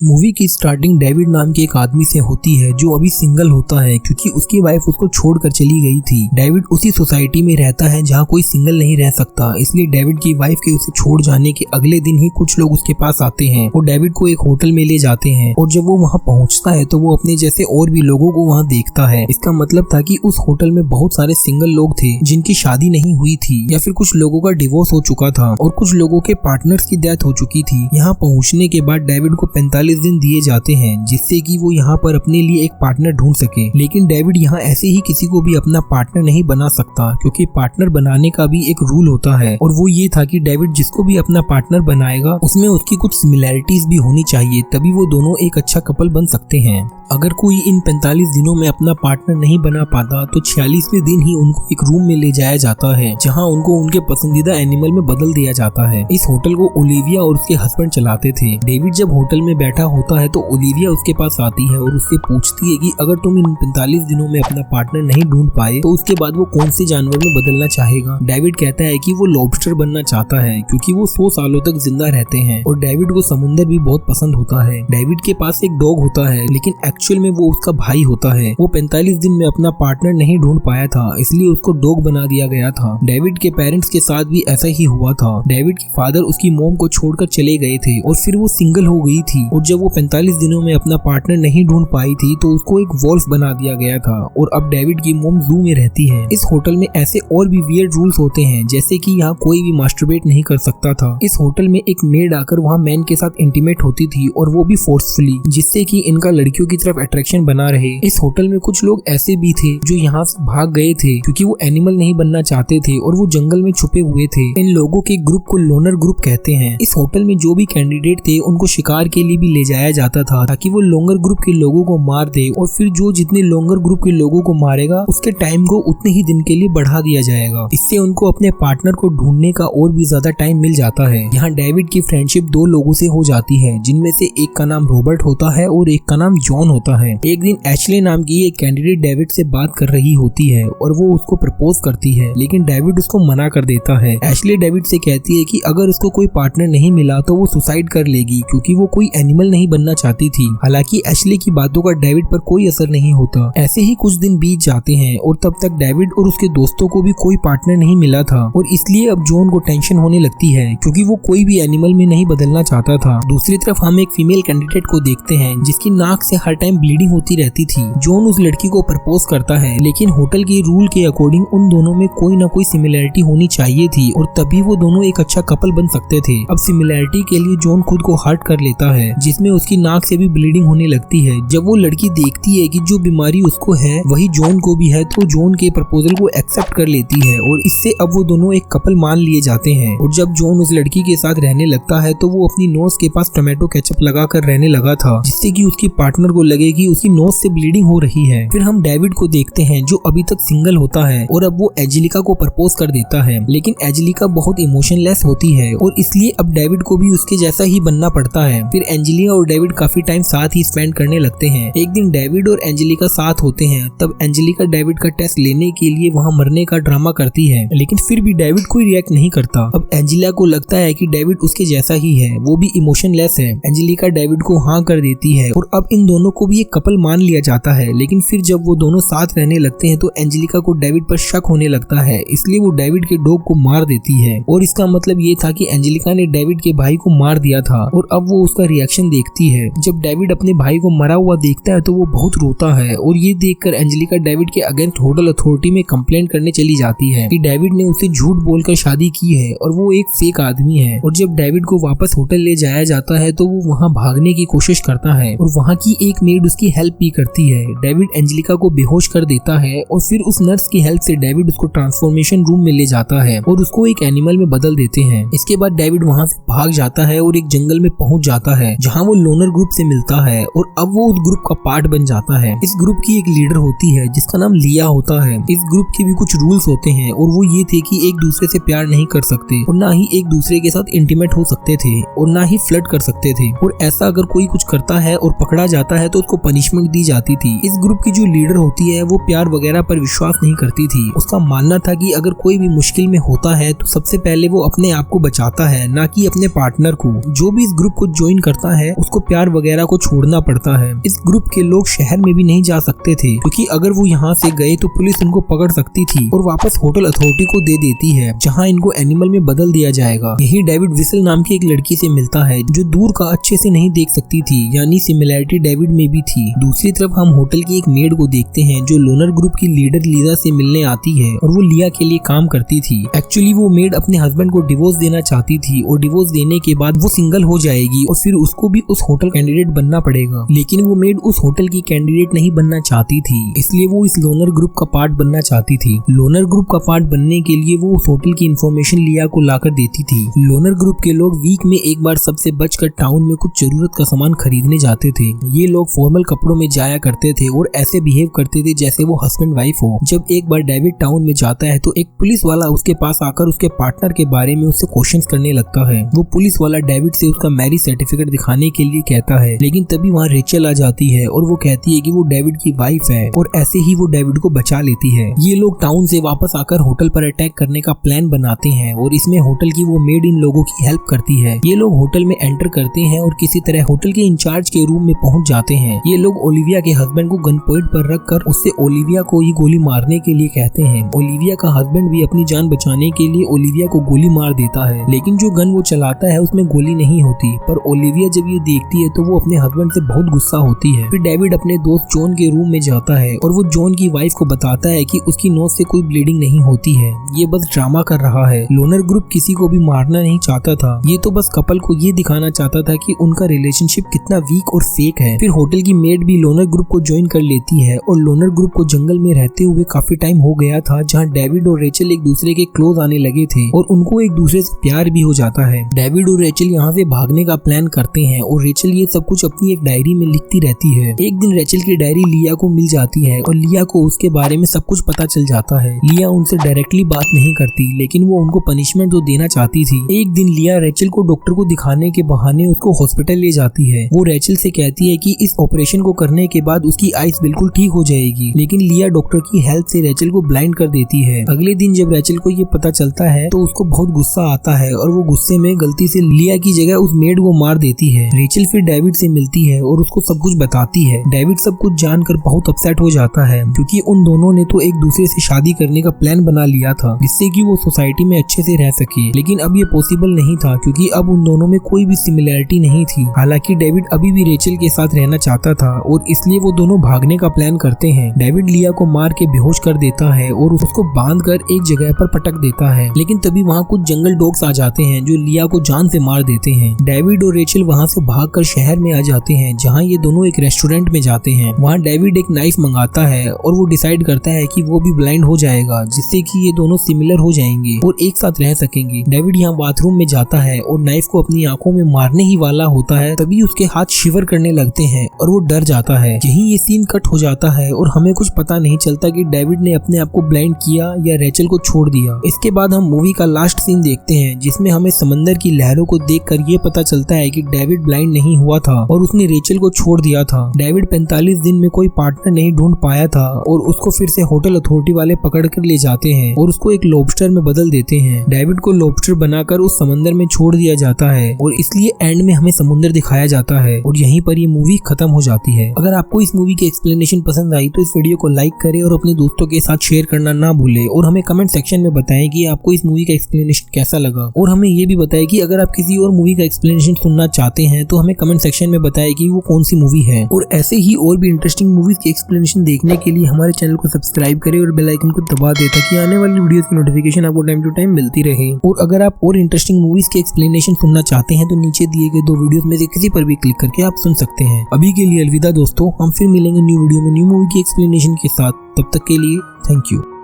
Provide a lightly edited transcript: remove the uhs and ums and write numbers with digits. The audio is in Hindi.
मूवी की स्टार्टिंग डेविड नाम के एक आदमी से होती है जो अभी सिंगल होता है क्योंकि उसकी वाइफ उसको छोड़कर चली गई थी। डेविड उसी सोसाइटी में रहता है जहाँ कोई सिंगल नहीं रह सकता, इसलिए डेविड की वाइफ के उसे छोड़ जाने के अगले दिन ही कुछ लोग उसके पास आते हैं और डेविड को एक होटल में ले जाते हैं। और जब वो वहाँ पहुँचता है तो वो अपने जैसे और भी लोगों को वहाँ देखता है। इसका मतलब था कि उस होटल में बहुत सारे सिंगल लोग थे जिनकी शादी नहीं हुई थी या फिर कुछ लोगों का डिवोर्स हो चुका था और कुछ लोगों के पार्टनर्स की डेथ हो चुकी थी। यहाँ पहुँचने के बाद डेविड को 45 दिन दिए जाते हैं जिससे कि वो यहाँ पर अपने लिए एक पार्टनर ढूंढ सके। लेकिन डेविड यहाँ ऐसे ही किसी को भी अपना पार्टनर नहीं बना सकता क्योंकि पार्टनर बनाने का भी एक रूल होता है और वो ये था कि डेविड जिसको भी अपना पार्टनर बनाएगा उसमें उसकी कुछ सिमिलैरिटीज भी होनी चाहिए, तभी वो दोनों एक अच्छा कपल बन सकते हैं। अगर कोई इन 45 दिनों में अपना पार्टनर नहीं बना पाता तो 46वें दिन ही उनको एक रूम में ले जाया जाता है जहां उनको उनके पसंदीदा एनिमल में बदल दिया जाता है। इस होटल को ओलिविया और उसके हस्बैंड चलाते थे। डेविड जब होटल में बैठा होता है तो ओलिविया उसके पास आती है और उससे पूछती है कि अगर तुम इन 45 दिनों में अपना पार्टनर नहीं ढूंढ पाए तो उसके बाद वो कौन से जानवर में बदलना चाहेगा। डेविड कहता है कि वो लॉबस्टर बनना चाहता है क्योंकि वो 100 सालों तक जिंदा रहते हैं और डेविड को समुद्र भी बहुत पसंद होता है। डेविड के पास एक डॉग होता है लेकिन एक्चुअल में वो उसका भाई होता है। वो 45 दिन में अपना पार्टनर नहीं ढूंढ पाया था इसलिए उसको डॉग बना दिया गया था। डेविड के पेरेंट्स के साथ भी ऐसा ही हुआ था। डेविड के फादर उसकी मॉम को छोड़कर चले गए थे और फिर वो सिंगल हो गई थी और जब वो 45 दिनों में अपना पार्टनर नहीं ढूंढ पाई थी तो उसको एक वॉल्फ बना दिया गया था और अब डेविड की मॉम जू में रहती है। इस होटल में ऐसे और भी वियर्ड रूल्स होते हैं जैसे कि यहाँ कोई भी मास्टरबेट नहीं कर सकता था। इस होटल में एक मेड आकर वहाँ मैन के साथ इंटीमेट होती थी और वो भी फोर्सफुली, जिससे कि इनका लड़कियों की तरफ अट्रैक्शन बना रहे। इस होटल में कुछ लोग ऐसे भी थे जो यहाँ से भाग गए थे क्योंकि वो एनिमल नहीं बनना चाहते थे और वो जंगल में छुपे हुए थे। इन लोगों के ग्रुप को लोनर ग्रुप कहते हैं। इस होटल में जो भी कैंडिडेट थे उनको शिकार के लिए भी ले जाया जाता था ताकि वो लोंगर ग्रुप के लोगों को मार दे और फिर जो जितने लोंगर ग्रुप के लोगों को मारेगा उसके टाइम को उतने ही दिन के लिए बढ़ा दिया जाएगा। इससे उनको अपने पार्टनर को ढूंढने का और भी ज्यादा टाइम मिल जाता है। यहाँ डेविड की फ्रेंडशिप दो लोगों से हो जाती है जिनमें से एक का नाम रॉबर्ट होता है और एक का नाम जॉन होता है। एक दिन एशले नाम की एक कैंडिडेट डेविड से बात कर रही होती है और वो उसको प्रपोज करती है लेकिन डेविड उसको मना कर देता है। एशले डेविड से कहती है कि अगर उसको कोई पार्टनर नहीं मिला तो वो सुसाइड कर लेगी क्योंकि वो कोई एनिमल नहीं बनना चाहती थी। हालांकि एशले की बातों का डेविड पर कोई असर नहीं होता। ऐसे ही कुछ दिन बीत जाते हैं और तब तक डेविड और उसके दोस्तों को भी कोई पार्टनर नहीं मिला था और इसलिए अब जॉन को टेंशन होने लगती है क्योंकि वो कोई भी एनिमल में नहीं बदलना चाहता था। दूसरी तरफ हम एक फीमेल कैंडिडेट को देखते हैं जिसकी नाक से हर टाइम ब्लीडिंग होती रहती थी। जॉन उस लड़की को प्रपोज करता है लेकिन होटल के रूल के अकॉर्डिंग उन दोनों में कोई ना कोई सिमिलैरिटी होनी चाहिए थी और तभी वो दोनों एक अच्छा कपल बन सकते थे। अब सिमिलैरिटी के लिए जॉन खुद को हर्ट कर लेता है जिसमें उसकी नाक से भी ब्लीडिंग होने लगती है। जब वो लड़की देखती है कि जो बीमारी उसको है वही जॉन को भी है तो जॉन के प्रपोजल को एक्सेप्ट कर लेती है और इससे अब वो दोनों एक कपल मान लिए जाते हैं। और जब जॉन उस लड़की के साथ रहने लगता है तो वो अपनी नोज के पास टोमेटो केचप लगा कर रहने लगा था जिससे कि उसकी पार्टनर को लगे कि उसकी नोज से ब्लीडिंग हो रही है। फिर हम डेविड को देखते हैं जो अभी तक सिंगल होता है और अब वो एंजेलिका को प्रपोज कर देता है लेकिन एंजेलिका बहुत इमोशनलेस होती है और इसलिए अब डेविड को भी उसके जैसा ही बनना पड़ता है। फिर एंजेलिका और डेविड काफी टाइम साथ ही स्पेंड करने लगते हैं। एक दिन डेविड और एंजेलिका साथ होते हैं तब एंजेलिका डेविड का टेस्ट लेने के लिए वहाँ मरने का ड्रामा करती है लेकिन फिर भी डेविड कोई रिएक्ट नहीं करता। अब एंजेलिका को लगता है कि डेविड उसके जैसा ही है, वो भी इमोशनलेस है। एंजेलिका डेविड को हाँ कर देती है और अब इन दोनों को भी एक कपल मान लिया जाता है। लेकिन फिर जब वो दोनों साथ रहने लगते हैं तो एंजेलिका को डेविड पर शक होने लगता है इसलिए वो डेविड के डॉग को मार देती है और इसका मतलब ये था कि एंजेलिका ने डेविड के भाई को मार दिया था और अब वो उसका रिएक्शन देखती है। जब डेविड अपने भाई को मरा हुआ देखता है तो वो बहुत रोता है और ये देखकर एंजेलिका डेविड के अगेंस्ट होटल अथॉरिटी में कंप्लेंट करने चली जाती है कि डेविड ने उसे झूठ बोलकर शादी की है और वो एक फेक आदमी है। और जब डेविड को वापस होटल ले जाया जाता है तो वो वहाँ भागने की कोशिश करता है और वहाँ की एक मेड उसकी हेल्प भी करती है। डेविड एंजेलिका को बेहोश कर देता है और फिर उस नर्स की हेल्प से डेविड उसको ट्रांसफॉर्मेशन रूम में ले जाता है और उसको एक एनिमल में बदल देते हैं। इसके बाद डेविड वहाँ से भाग जाता है और एक जंगल में पहुंच जाता है जहाँ वो लोनर ग्रुप से मिलता है और अब वो उस ग्रुप का पार्ट बन जाता है। इस ग्रुप की एक लीडर होती है जिसका नाम लिया होता है। इस ग्रुप के भी कुछ रूल्स होते हैं और वो ये थे कि एक दूसरे से प्यार नहीं कर सकते और ना ही एक दूसरे के साथ इंटीमेट हो सकते थे और ना ही फ्लर्ट कर सकते थे और ऐसा अगर कोई कुछ करता है और पकड़ा जाता है तो उसको पनिशमेंट दी जाती थी। इस ग्रुप की जो लीडर होती है वो प्यार वगैरह पर विश्वास नहीं करती थी। उसका मानना था कि अगर कोई भी मुश्किल में होता है तो सबसे पहले वो अपने आप को बचाता है, ना कि अपने पार्टनर को। जो भी इस ग्रुप को ज्वाइन करता है है उसको प्यार वगैरह को छोड़ना पड़ता है। इस ग्रुप के लोग शहर में भी नहीं जा सकते थे क्योंकि अगर वो यहाँ से गए तो पुलिस उनको पकड़ सकती थी और वापस होटल अथॉरिटी को दे देती है जहाँ इनको एनिमल में बदल दिया जाएगा। यही डेविड विसल नाम की एक लड़की से मिलता है जो दूर का अच्छे से नहीं देख सकती थी, यानी सिमिलैरिटी डेविड में भी थी। दूसरी तरफ हम होटल की एक मेड को देखते हैं जो लोनर ग्रुप की लीडर लीजा से मिलने आती है और वो लिया के लिए काम करती थी। एक्चुअली वो मेड अपने हस्बैंड को डिवोर्स देना चाहती थी और डिवोर्स देने के बाद वो सिंगल हो जाएगी और फिर उसको भी उस होटल कैंडिडेट बनना पड़ेगा। लेकिन वो मेड उस होटल की कैंडिडेट नहीं बनना चाहती थी, इसलिए वो इस लोनर ग्रुप का पार्ट बनना चाहती थी। लोनर ग्रुप का पार्ट बनने के लिए वो उस होटल की इंफॉर्मेशन लिया को लाकर देती थी। लोनर ग्रुप के लोग वीक में एक बार सबसे बचकर टाउन में कुछ जरूरत का सामान खरीदने जाते थे। ये लोग फॉर्मल कपड़ों में जाया करते थे और ऐसे बिहेव करते थे जैसे वो हस्बैंड वाइफ हो। जब एक बार डेविड टाउन में जाता है तो एक पुलिस वाला उसके पास आकर उसके पार्टनर के बारे में उससे क्वेश्चंस करने लगता है। वो पुलिस वाला डेविड से उसका मैरिज सर्टिफिकेट दिखाने के लिए कहता है, लेकिन तभी वहाँ रेचल आ जाती है और वो कहती है कि वो डेविड की वाइफ है और ऐसे ही वो डेविड को बचा लेती है। ये लोग टाउन से वापस आकर होटल पर अटैक करने का प्लान बनाते हैं और इसमें होटल की वो मेड इन लोगों की हेल्प करती है। ये लोग होटल में एंटर करते हैं और किसी तरह होटल के इंचार्ज के रूम में पहुंच जाते हैं। ये लोग ओलिविया के हस्बैंड को गन पॉइंट पर रखकर उससे ओलिविया को ही गोली मारने के लिए कहते हैं। ओलिविया का हस्बैंड भी अपनी जान बचाने के लिए ओलिविया को गोली मार देता है, लेकिन जो गन वो चलाता है उसमें गोली नहीं होती। पर ओलिविया जब ये देखती है तो वो अपने हस्बैंड से बहुत गुस्सा होती है। फिर डेविड अपने दोस्त जॉन के रूम में जाता है और वो जॉन की वाइफ को बताता है कि उसकी नोज से कोई ब्लीडिंग नहीं होती है, ये बस ड्रामा कर रहा है। लोनर ग्रुप किसी को भी मारना नहीं चाहता था, ये तो बस कपल को ये दिखाना चाहता था कि उनका रिलेशनशिप कितना वीक और फेक है। फिर होटल की मेड भी लोनर ग्रुप को ज्वाइन कर लेती है और लोनर ग्रुप को जंगल में रहते हुए काफी टाइम हो गया था जहाँ डेविड और रेचल एक दूसरे के क्लोज आने लगे थे और उनको एक दूसरे से प्यार भी हो जाता है। डेविड और रेचल यहाँ से भागने का प्लान करते हैं और रेचल ये सब कुछ अपनी एक डायरी में लिखती रहती है। एक दिन रेचल की डायरी लिया को मिल जाती है और लिया को उसके बारे में सब कुछ पता चल जाता है। लिया उनसे डायरेक्टली बात नहीं करती, लेकिन वो उनको पनिशमेंट तो देना चाहती थी। एक दिन लिया रेचल को डॉक्टर को दिखाने के बहाने उसको हॉस्पिटल ले जाती है। वो रेचल से कहती है कि इस ऑपरेशन को करने के बाद उसकी आइस बिल्कुल ठीक हो जाएगी, लेकिन लिया डॉक्टर की हेल्प से रेचल को ब्लाइंड कर देती है। अगले दिन जब रेचल को ये पता चलता है तो उसको बहुत गुस्सा आता है और वो गुस्से में गलती से लिया की जगह उस मेड को मार देती है। रेचल फिर डेविड से मिलती है और उसको सब कुछ बताती है। डेविड सब कुछ जानकर बहुत अपसेट हो जाता है क्योंकि उन दोनों ने तो एक दूसरे से शादी करने का प्लान बना लिया था जिससे कि वो सोसाइटी में अच्छे से रह सके, लेकिन अब ये पॉसिबल नहीं था क्योंकि अब उन दोनों में कोई भी सिमिलैरिटी नहीं थी। हालांकि डेविड अभी भी रेचल के साथ रहना चाहता था और इसलिए वो दोनों भागने का प्लान करते हैं। डेविड लिया को मार के बेहोश कर देता है और उसको बांध कर एक जगह पर पटक देता है, लेकिन तभी वहाँ कुछ जंगल डॉग्स आ जाते हैं जो लिया को जान से मार देते हैं। डेविड और रेचल वहाँ से भागकर शहर में आ जाते हैं जहाँ ये दोनों एक रेस्टोरेंट में जाते हैं। वहाँ डेविड एक नाइफ मंगाता है और वो डिसाइड करता है कि वो भी ब्लाइंड हो जाएगा जिससे कि ये दोनों सिमिलर हो जाएंगे और एक साथ रह सकेंगे। डेविड यहाँ बाथरूम में जाता है और नाइफ को अपनी आंखों में मारने ही वाला होता है, तभी उसके हाथ शिवर करने लगते हैं और वो डर जाता है। यहीं ये सीन कट हो जाता है और हमें कुछ पता नहीं चलता कि डेविड ने अपने आप को ब्लाइंड किया या रेचल को छोड़ दिया। इसके बाद हम मूवी का लास्ट सीन देखते हैं जिसमें हमें समंदर की लहरों को देखकर ये पता चलता है कि डेविड ब्लाइंड नहीं हुआ था और उसने रेचल को छोड़ दिया था। डेविड 45 दिन में कोई पार्टनर नहीं ढूंढ पाया था और उसको फिर से होटल अथॉरिटी वाले पकड़ कर ले जाते हैं और उसको एक लॉबस्टर में बदल देते हैं। डेविड को लॉबस्टर बनाकर उस समंदर में छोड़ दिया जाता है और इसलिए एंड में हमें समुद्र दिखाया जाता है और यहीं पर ये मूवी खत्म हो जाती है। अगर आपको इस मूवी की एक्सप्लेनेशन पसंद आई तो इस वीडियो को लाइक करें और अपने दोस्तों के साथ शेयर करना ना भूले और हमें कमेंट सेक्शन में बताएं कि आपको इस मूवी का एक्सप्लेनेशन कैसा लगा और हमें ये भी बताएं कि अगर आप किसी और मूवी का एक्सप्लेनेशन सुनना चाहते हैं तो हमें कमेंट सेक्शन में बताएं कि वो कौन सी मूवी है। और ऐसे ही और भी इंटरेस्टिंग मूवीज की एक्सप्लेनेशन देखने के लिए हमारे चैनल को सब्सक्राइब करें और बेल आइकन को दबा दें ताकि आने वाली वीडियोस की नोटिफिकेशन आपको टाइम टू टाइम मिलती रहे। और अगर आप और इंटरेस्टिंग मूवीज की एक्सप्लेनेशन सुनना चाहते हैं तो नीचे दिए गए 2 वीडियोस में से किसी पर भी क्लिक करके आप सुन सकते हैं। अभी के लिए अलविदा दोस्तों, हम फिर मिलेंगे न्यू वीडियो में न्यू मूवी की एक्सप्लेनेशन के साथ। तब तक के लिए थैंक यू।